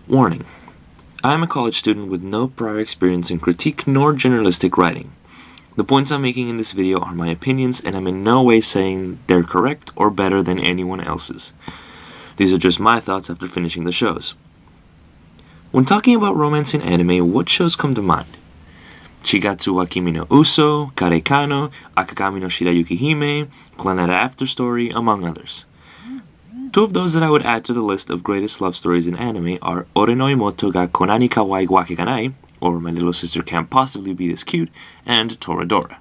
Warning: I am a college student with no prior experience in critique nor journalistic writing. The points I'm making in this video are my opinions, and I'm in no way saying they're correct or better than anyone else's. These are just my thoughts after finishing the shows. When talking about romance in anime, what shows come to mind? Shigatsu wa Kimi no Uso, Karekano, Akagami no Shirayuki Hime, Clannad After Story, among others. Two of those that I would add to the list of greatest love stories in anime are OreImo ga Konani Kawaii Wake ga Nai, or My Little Sister Can't Possibly Be This Cute, and Toradora.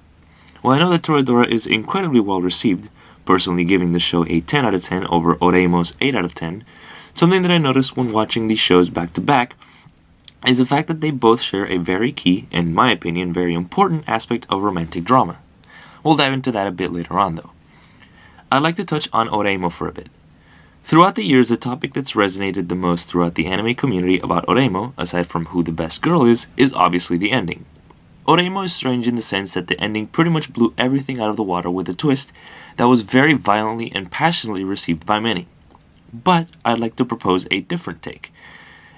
While I know that Toradora is incredibly well received, personally giving the show a 10 out of 10 over OreImo's 8 out of 10, something that I noticed when watching these shows back to back is the fact that they both share a very key, and in my opinion, very important aspect of romantic drama. We'll dive into that a bit later on though. I'd like to touch on OreImo for a bit. Throughout the years, the topic that's resonated the most throughout the anime community about OreImo, aside from who the best girl is obviously the ending. OreImo is strange in the sense that the ending pretty much blew everything out of the water with a twist that was very violently and passionately received by many. But I'd like to propose a different take,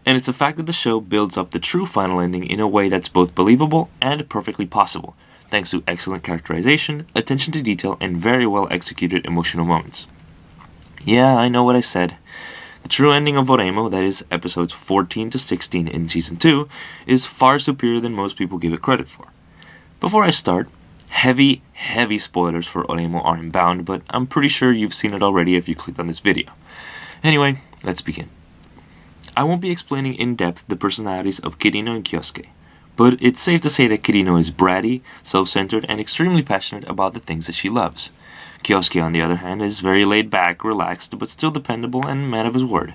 and it's the fact that the show builds up the true final ending in a way that's both believable and perfectly possible, thanks to excellent characterization, attention to detail, and very well executed emotional moments. Yeah, I know what I said. The true ending of OreImo, that is episodes 14 to 16 in Season 2, is far superior than most people give it credit for. Before I start, heavy spoilers for OreImo are inbound, but I'm pretty sure you've seen it already if you clicked on this video. Anyway, let's begin. I won't be explaining in depth the personalities of Kirino and Kyosuke, but it's safe to say that Kirino is bratty, self-centered, and extremely passionate about the things that she loves. Kyosuke, on the other hand, is very laid back, relaxed, but still dependable and a man of his word.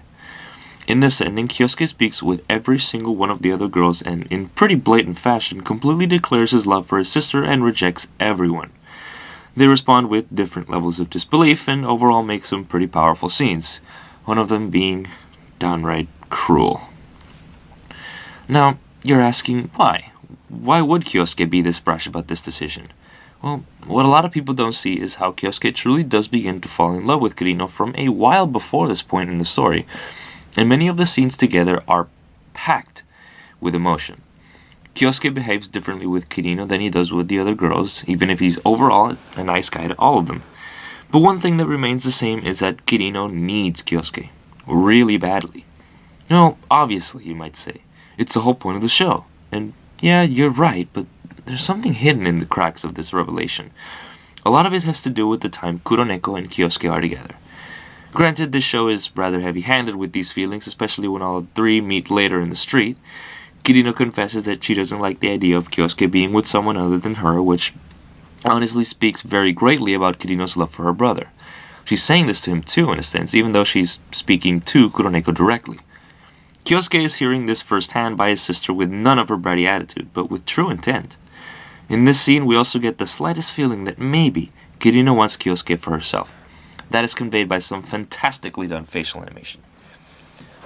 In this ending, Kyosuke speaks with every single one of the other girls and, in pretty blatant fashion, completely declares his love for his sister and rejects everyone. They respond with different levels of disbelief and overall make some pretty powerful scenes, one of them being downright cruel. Now, you're asking why? Why would Kyosuke be this brash about this decision? Well, what a lot of people don't see is how Kyosuke truly does begin to fall in love with Kirino from a while before this point in the story, and many of the scenes together are packed with emotion. Kyosuke behaves differently with Kirino than he does with the other girls, even if he's overall a nice guy to all of them. But one thing that remains the same is that Kirino needs Kyosuke, really badly. Well, obviously, you might say. It's the whole point of the show. And yeah, you're right, but there's something hidden in the cracks of this revelation. A lot of it has to do with the time Kuroneko and Kyosuke are together. Granted, this show is rather heavy-handed with these feelings, especially when all three meet later in the street. Kirino confesses that she doesn't like the idea of Kyosuke being with someone other than her, which honestly speaks very greatly about Kirino's love for her brother. She's saying this to him too, in a sense, even though she's speaking to Kuroneko directly. Kyosuke is hearing this firsthand by his sister with none of her bratty attitude, but with true intent. In this scene, we also get the slightest feeling that maybe Kirino wants Kyosuke for herself. That is conveyed by some fantastically done facial animation.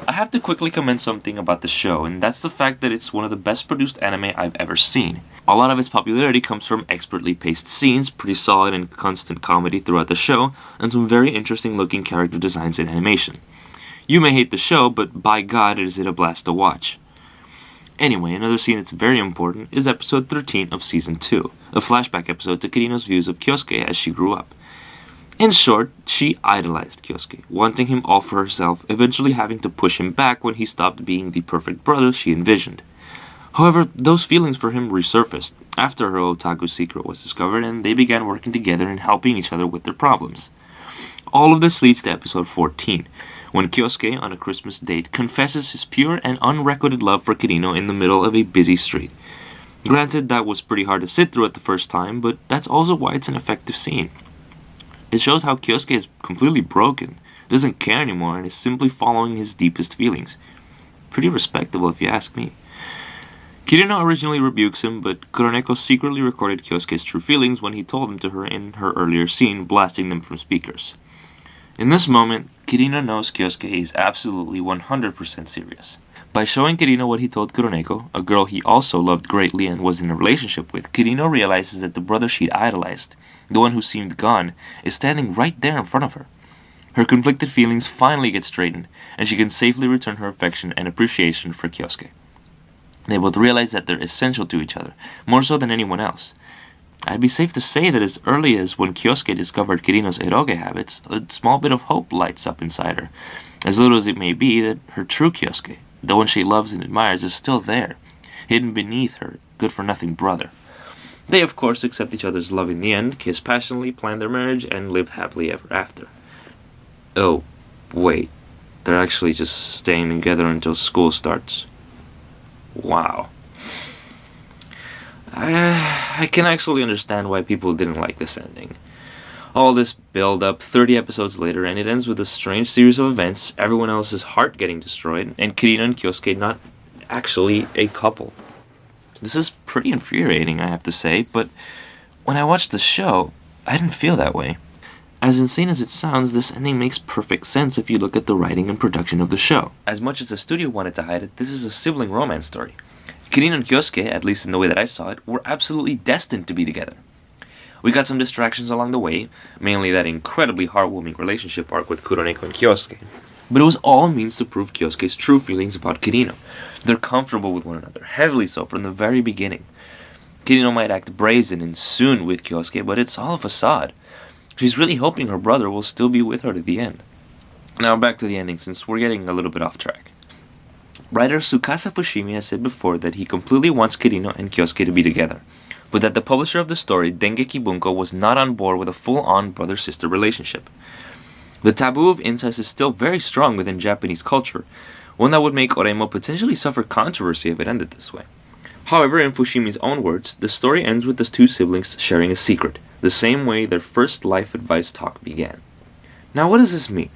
I have to quickly comment something about the show, and that's the fact that it's one of the best produced anime I've ever seen. A lot of its popularity comes from expertly paced scenes, pretty solid and constant comedy throughout the show, and some very interesting looking character designs and animation. You may hate the show, but by God is it a blast to watch. Anyway, another scene that's very important is episode 13 of Season 2, a flashback episode to Kirino's views of Kyosuke as she grew up. In short, she idolized Kyosuke, wanting him all for herself, eventually having to push him back when he stopped being the perfect brother she envisioned. However, those feelings for him resurfaced after her otaku secret was discovered, and they began working together and helping each other with their problems. All of this leads to episode 14, when Kyosuke, on a Christmas date, confesses his pure and unrequited love for Kirino in the middle of a busy street. Granted, that was pretty hard to sit through at the first time, but that's also why it's an effective scene. It shows how Kyosuke is completely broken, doesn't care anymore, and is simply following his deepest feelings. Pretty respectable if you ask me. Kirino originally rebukes him, but Kuroneko secretly recorded Kyosuke's true feelings when he told them to her in her earlier scene, blasting them from speakers. In this moment, Kirino knows Kyosuke is absolutely 100% serious. By showing Kirino what he told Kuroneko, a girl he also loved greatly and was in a relationship with, Kirino realizes that the brother she'd idolized, the one who seemed gone, is standing right there in front of her. Her conflicted feelings finally get straightened, and she can safely return her affection and appreciation for Kyosuke. They both realize that they're essential to each other, more so than anyone else. I'd be safe to say that as early as when Kyosuke discovered Kirino's eroge habits, a small bit of hope lights up inside her. As little as it may be, that her true Kyosuke, the one she loves and admires, is still there, hidden beneath her good-for-nothing brother. They, of course, accept each other's love in the end, kiss passionately, plan their marriage, and live happily ever after. Oh, wait. They're actually just staying together until school starts. Wow. I can actually understand why people didn't like this ending. All this build-up 30 episodes later, and it ends with a strange series of events, everyone else's heart getting destroyed, and Kirino and Kyosuke not actually a couple. This is pretty infuriating, I have to say, but when I watched the show, I didn't feel that way. As insane as it sounds, this ending makes perfect sense if you look at the writing and production of the show. As much as the studio wanted to hide it, this is a sibling romance story. Kirino and Kyosuke, at least in the way that I saw it, were absolutely destined to be together. We got some distractions along the way, mainly that incredibly heartwarming relationship arc with Kuroneko and Kyosuke. But it was all a means to prove Kyosuke's true feelings about Kirino. They're comfortable with one another, heavily so from the very beginning. Kirino might act brazen and soon with Kyosuke, but it's all a facade. She's really hoping her brother will still be with her to the end. Now back to the ending, since we're getting a little bit off track. Writer Tsukasa Fushimi has said before that he completely wants Kirino and Kyosuke to be together, but that the publisher of the story, Dengeki Bunko, was not on board with a full-on brother-sister relationship. The taboo of incest is still very strong within Japanese culture, one that would make OreImo potentially suffer controversy if it ended this way. However, in Fushimi's own words, the story ends with the two siblings sharing a secret, the same way their first life advice talk began. Now, what does this mean?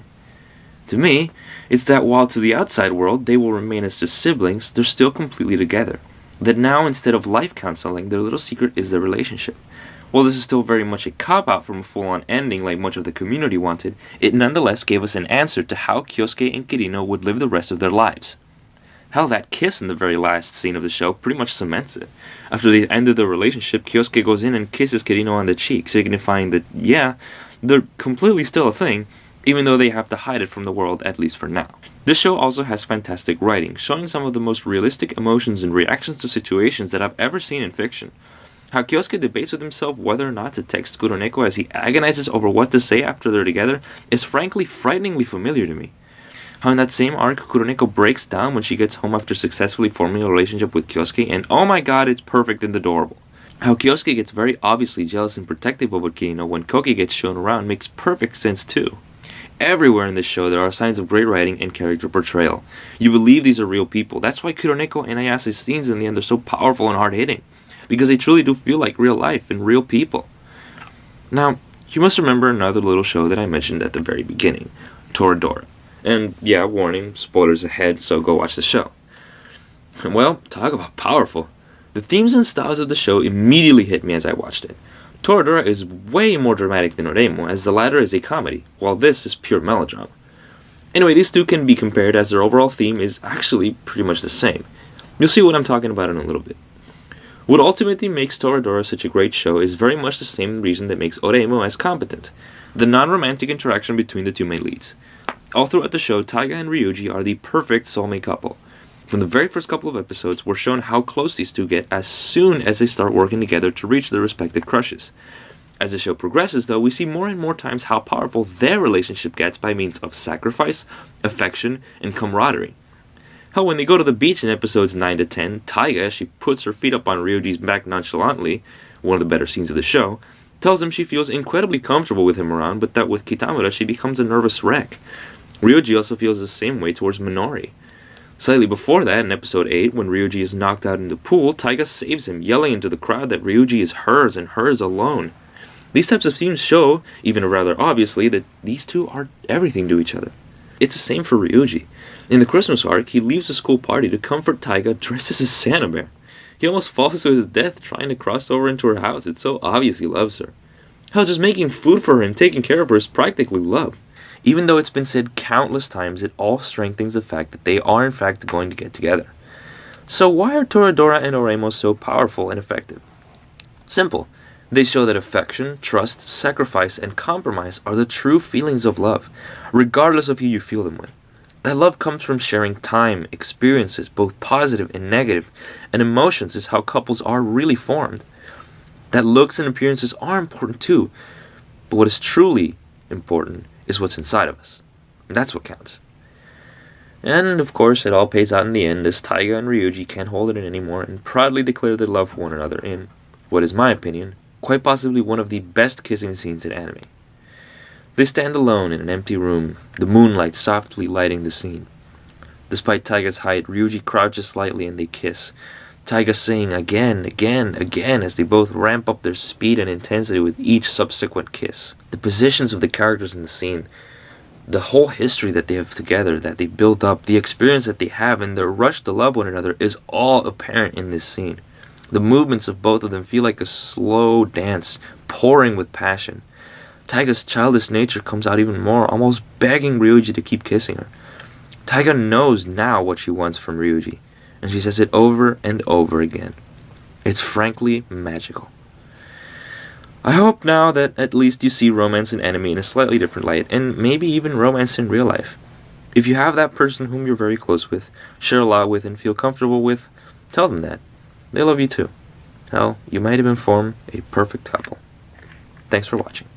To me, it's that while to the outside world they will remain as just siblings, they're still completely together. That now, instead of life counseling, their little secret is their relationship. While this is still very much a cop-out from a full-on ending like much of the community wanted, it nonetheless gave us an answer to how Kyosuke and Kirino would live the rest of their lives. Hell, that kiss in the very last scene of the show pretty much cements it. After the end of the relationship, Kyosuke goes in and kisses Kirino on the cheek, signifying that, yeah, they're completely still a thing, even though they have to hide it from the world, at least for now. This show also has fantastic writing, showing some of the most realistic emotions and reactions to situations that I've ever seen in fiction. How Kyosuke debates with himself whether or not to text Kuroneko as he agonizes over what to say after they're together is frankly frighteningly familiar to me. How in that same arc, Kuroneko breaks down when she gets home after successfully forming a relationship with Kyosuke, and oh my god, it's perfect and adorable. How Kyosuke gets very obviously jealous and protective over Kirino when Koki gets shown around makes perfect sense too. Everywhere in this show there are signs of great writing and character portrayal. You believe these are real people. That's why Kuroneko and Ayase's scenes in the end are so powerful and hard-hitting, because they truly do feel like real life and real people. Now, you must remember another little show that I mentioned at the very beginning, Toradora. And yeah, warning, spoilers ahead, so go watch the show. Well, talk about powerful. The themes and styles of the show immediately hit me as I watched it. Toradora is way more dramatic than OreImo, as the latter is a comedy, while this is pure melodrama. Anyway, these two can be compared as their overall theme is actually pretty much the same. You'll see what I'm talking about in a little bit. What ultimately makes Toradora such a great show is very much the same reason that makes OreImo as competent: the non-romantic interaction between the two main leads. All throughout the show, Taiga and Ryuji are the perfect soulmate couple. From the very first couple of episodes, we're shown how close these two get as soon as they start working together to reach their respective crushes. As the show progresses, though, we see more and more times how powerful their relationship gets by means of sacrifice, affection, and camaraderie. Hell, when they go to the beach in episodes 9 to 10, Taiga, as she puts her feet up on Ryuji's back nonchalantly, one of the better scenes of the show, tells him she feels incredibly comfortable with him around, but that with Kitamura she becomes a nervous wreck. Ryuji also feels the same way towards Minori. Slightly before that, in episode 8, when Ryuji is knocked out in the pool, Taiga saves him, yelling into the crowd that Ryuji is hers and hers alone. These types of themes show, even rather obviously, that these two are everything to each other. It's the same for Ryuji. In the Christmas arc, he leaves the school party to comfort Taiga dressed as a Santa bear. He almost falls to his death trying to cross over into her house. It's so obvious he loves her. Hell, just making food for her and taking care of her is practically love. Even though it's been said countless times, it all strengthens the fact that they are in fact going to get together. So why are Toradora and OreImo so powerful and effective? Simple. They show that affection, trust, sacrifice, and compromise are the true feelings of love, regardless of who you feel them with. That love comes from sharing time, experiences, both positive and negative, and emotions is how couples are really formed. That looks and appearances are important too, but what is truly important is what's inside of us. And that's what counts. And of course, it all pays out in the end as Taiga and Ryuji can't hold it in anymore and proudly declare their love for one another in, what is my opinion, quite possibly one of the best kissing scenes in anime. They stand alone in an empty room, the moonlight softly lighting the scene. Despite Taiga's height, Ryuji crouches slightly and they kiss. Taiga saying again, again, again as they both ramp up their speed and intensity with each subsequent kiss. The positions of the characters in the scene, the whole history that they have together, that they've built up, the experience that they have, and their rush to love one another is all apparent in this scene. The movements of both of them feel like a slow dance, pouring with passion. Taiga's childish nature comes out even more, almost begging Ryuji to keep kissing her. Taiga knows now what she wants from Ryuji, and she says it over and over again. It's frankly magical. I hope now that at least you see romance in anime in a slightly different light, and maybe even romance in real life. If you have that person whom you're very close with, share a lot with, and feel comfortable with, tell them that. They love you too. Hell, you might even form a perfect couple. Thanks for watching.